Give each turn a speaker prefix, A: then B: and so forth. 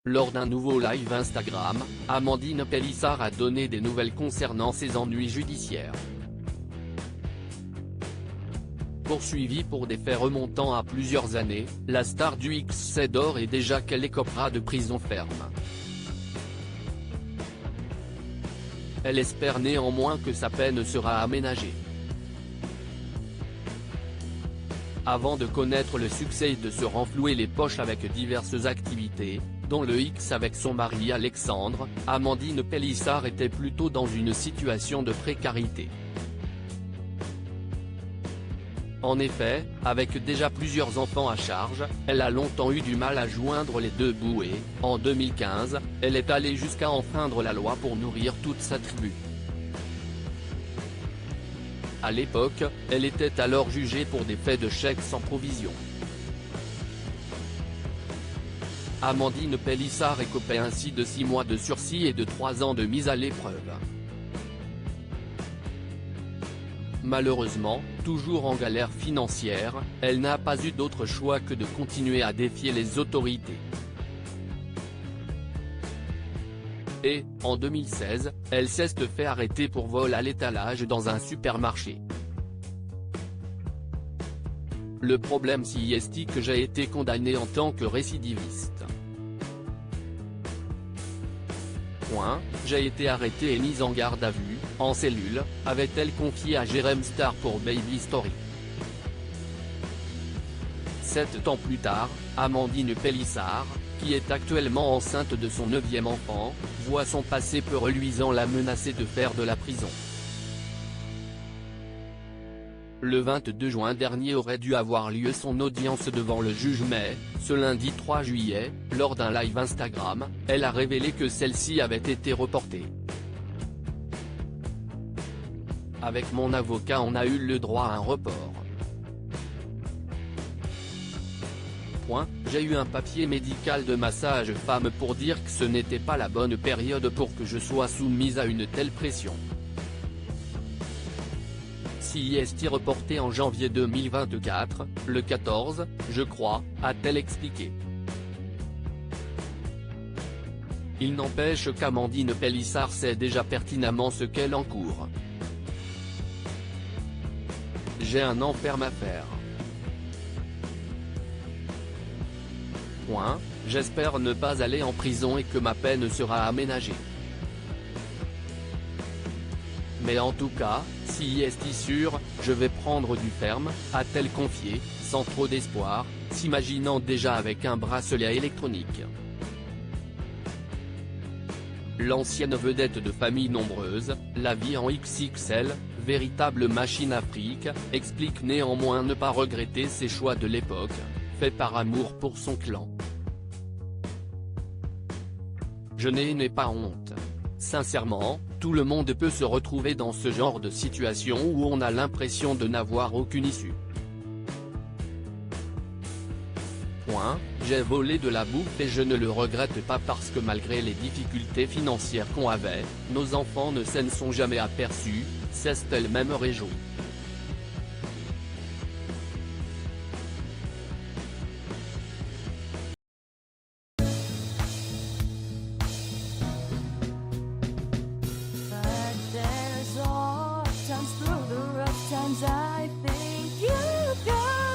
A: Lors d'un nouveau live Instagram, Amandine Pélissard a donné des nouvelles concernant ses ennuis judiciaires. Poursuivie pour des faits remontant à plusieurs années, la star du X sait d'ores et déjà qu'elle écopera de prison ferme. Elle espère néanmoins que sa peine sera aménagée. Avant de connaître le succès et de se renflouer les poches avec diverses activités, dont le X avec son mari Alexandre, Amandine Pélissard était plutôt dans une situation de précarité. En effet, avec déjà plusieurs enfants à charge, elle a longtemps eu du mal à joindre les deux bouts et, en 2015, elle est allée jusqu'à enfreindre la loi pour nourrir toute sa tribu. À l'époque, elle était alors jugée pour des faits de chèques sans provision. Amandine Pélissard écopait ainsi de 6 mois de sursis et de 3 ans de mise à l'épreuve. Malheureusement, toujours en galère financière, elle n'a pas eu d'autre choix que de continuer à défier les autorités. Et, en 2016, elle s'est fait arrêter pour vol à l'étalage dans un supermarché. Le problème c'est que j'ai été condamnée en tant que récidiviste. J'ai été arrêtée et mise en garde à vue, en cellule, avait-elle confié à Jérém Star pour Baby Story. 7 ans plus tard, Amandine Pélissard, qui est actuellement enceinte de son 9e enfant, voit son passé peu reluisant la menacer de faire de la prison. Le 22 juin dernier aurait dû avoir lieu son audience devant le juge mais, ce lundi 3 juillet, lors d'un live Instagram, elle a révélé que celle-ci avait été reportée. Avec mon avocat on a eu le droit à un report. J'ai eu un papier médical de ma sage-femme pour dire que ce n'était pas la bonne période pour que je sois soumise à une telle pression. Si est reporté en janvier 2024, le 14, je crois, a-t-elle expliqué. Il n'empêche qu'Amandine Pélissard sait déjà pertinemment ce qu'elle encourt. J'ai un enferme à faire. J'espère ne pas aller en prison et que ma peine sera aménagée. Mais en tout cas, si est sûr, je vais prendre du ferme, a-t-elle confié, sans trop d'espoir, s'imaginant déjà avec un bracelet électronique. L'ancienne vedette de famille nombreuse, la vie en XXL, véritable machine à fric, explique néanmoins ne pas regretter ses choix de l'époque, fait par amour pour son clan. Je n'ai pas honte. Sincèrement, tout le monde peut se retrouver dans ce genre de situation où on a l'impression de n'avoir aucune issue. J'ai volé de la bouffe et je ne le regrette pas parce que malgré les difficultés financières qu'on avait, nos enfants ne s'en sont jamais aperçus, s'est elle-même réjouie.
B: Sometimes through the rough times I think you've got